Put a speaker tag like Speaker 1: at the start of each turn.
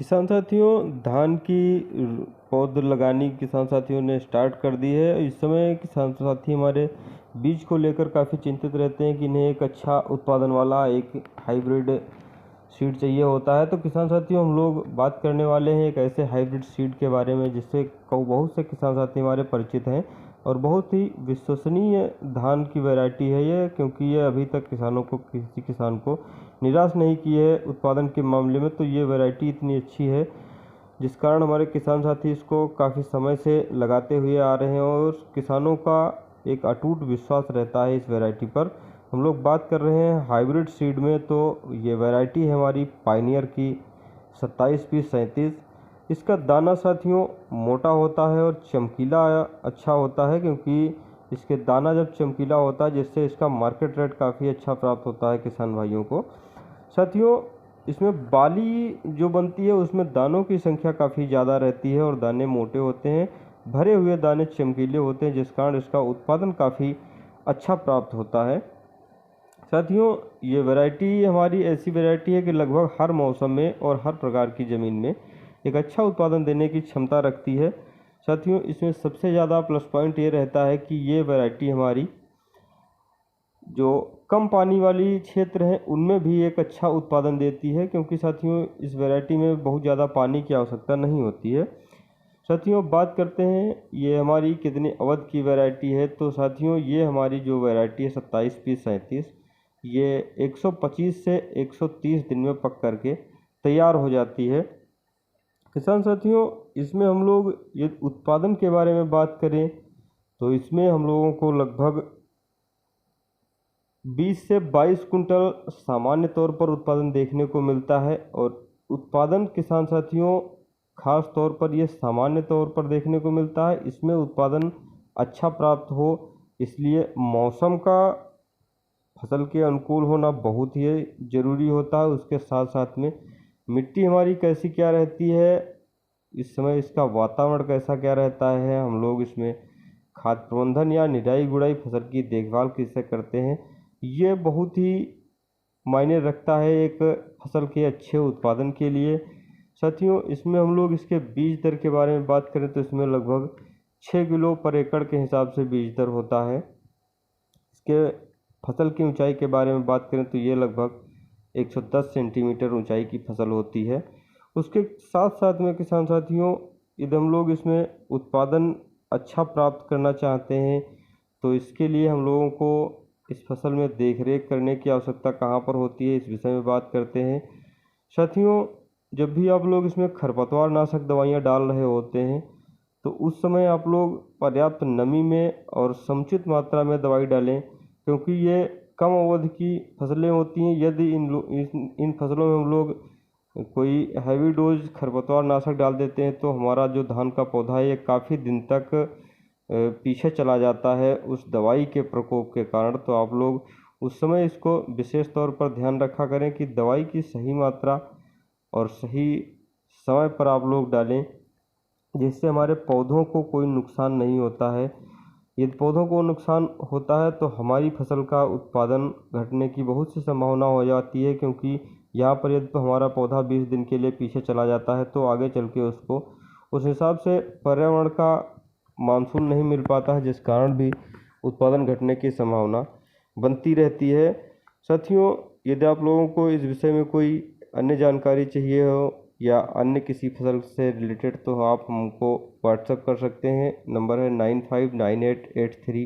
Speaker 1: किसान साथियों, धान की पौध लगानी किसान साथियों ने स्टार्ट कर दी है। इस समय किसान साथी हमारे बीज को लेकर काफ़ी चिंतित रहते हैं कि इन्हें एक अच्छा उत्पादन वाला एक हाइब्रिड सीड चाहिए होता है। तो किसान साथियों, हम लोग बात करने वाले हैं एक ऐसे हाइब्रिड सीड के बारे में जिससे बहुत से किसान साथी हमारे परिचित हैं और बहुत ही विश्वसनीय धान की वैरायटी है ये, क्योंकि ये अभी तक किसी किसान को निराश नहीं की है उत्पादन के मामले में। तो ये वैरायटी इतनी अच्छी है जिस कारण हमारे किसान साथी इसको काफ़ी समय से लगाते हुए आ रहे हैं और किसानों का एक अटूट विश्वास रहता है इस वैरायटी पर। हम लोग बात कर रहे हैं हाइब्रिड सीड में, तो ये वैरायटी है हमारी पायनियर की 272037। इसका दाना साथियों मोटा होता है और चमकीला अच्छा होता है, क्योंकि इसके दाना जब चमकीला होता है जिससे इसका मार्केट रेट काफ़ी अच्छा प्राप्त होता है किसान भाइयों को। साथियों, इसमें बाली जो बनती है उसमें दानों की संख्या काफ़ी ज़्यादा रहती है और दाने मोटे होते हैं, भरे हुए दाने चमकीले होते हैं, जिस कारण इसका उत्पादन काफ़ी अच्छा प्राप्त होता है। साथियों, ये वैरायटी हमारी ऐसी वैरायटी है कि लगभग हर मौसम में और हर प्रकार की ज़मीन में एक अच्छा उत्पादन देने की क्षमता रखती है। साथियों, इसमें सबसे ज़्यादा प्लस पॉइंट ये रहता है कि ये वैरायटी हमारी जो कम पानी वाली क्षेत्र हैं उनमें भी एक अच्छा उत्पादन देती है, क्योंकि साथियों इस वैरायटी में बहुत ज़्यादा पानी की आवश्यकता नहीं होती है। साथियों, बात करते हैं ये हमारी कितनी अवधि की वैरायटी है। तो साथियों, ये हमारी जो वैरायटी है 272037, ये 125 से 130 दिन में पक करके तैयार हो जाती है। किसान साथियों, इसमें हम लोग ये उत्पादन के बारे में बात करें तो इसमें हम लोगों को लगभग 20 से 22 कुंटल सामान्य तौर पर उत्पादन देखने को मिलता है। और उत्पादन किसान साथियों खास तौर पर ये सामान्य तौर पर देखने को मिलता है। इसमें उत्पादन अच्छा प्राप्त हो इसलिए मौसम का फसल के अनुकूल होना बहुत ही ज़रूरी होता है। उसके साथ साथ में मिट्टी हमारी कैसी क्या रहती है, इस समय इसका वातावरण कैसा क्या रहता है, हम लोग इसमें खाद प्रबंधन या निराई गुड़ाई फसल की देखभाल कैसे करते हैं, ये बहुत ही मायने रखता है एक फसल के अच्छे उत्पादन के लिए। साथियों, इसमें हम लोग इसके बीज दर के बारे में बात करें तो इसमें लगभग 6 किलो पर एकड़ के हिसाब से बीज दर होता है। इसके फसल की ऊंचाई के बारे में बात करें तो ये लगभग 110 सेंटीमीटर ऊंचाई की फसल होती है। उसके साथ साथ में किसान साथियों, यदि हम लोग इसमें उत्पादन अच्छा प्राप्त करना चाहते हैं तो इसके लिए हम लोगों को इस फसल में देखरेख करने की आवश्यकता कहाँ पर होती है, इस विषय में बात करते हैं। साथियों, जब भी आप लोग इसमें खरपतवार नाशक दवाइयाँ डाल रहे होते हैं तो उस समय आप लोग पर्याप्त नमी में और समुचित मात्रा में दवाई डालें, क्योंकि ये कम अवधि की फसलें होती हैं। यदि इन फसलों में हम लोग कोई हैवी डोज खरपतवार नाशक डाल देते हैं तो हमारा जो धान का पौधा है ये काफ़ी दिन तक पीछे चला जाता है उस दवाई के प्रकोप के कारण। तो आप लोग उस समय इसको विशेष तौर पर ध्यान रखा करें कि दवाई की सही मात्रा और सही समय पर आप लोग डालें, जिससे हमारे पौधों को कोई नुकसान नहीं होता है। यदि पौधों को नुकसान होता है तो हमारी फसल का उत्पादन घटने की बहुत सी संभावना हो जाती है, क्योंकि यहाँ पर यदि तो हमारा पौधा 20 दिन के लिए पीछे चला जाता है तो आगे चल के उसको उस हिसाब से पर्यावरण का मानसून नहीं मिल पाता है, जिस कारण भी उत्पादन घटने की संभावना बनती रहती है। साथियों, यदि आप लोगों को इस विषय में कोई अन्य जानकारी चाहिए हो या अन्य किसी फसल से रिलेटेड तो आप हमको व्हाट्सएप कर सकते हैं। नंबर है 959883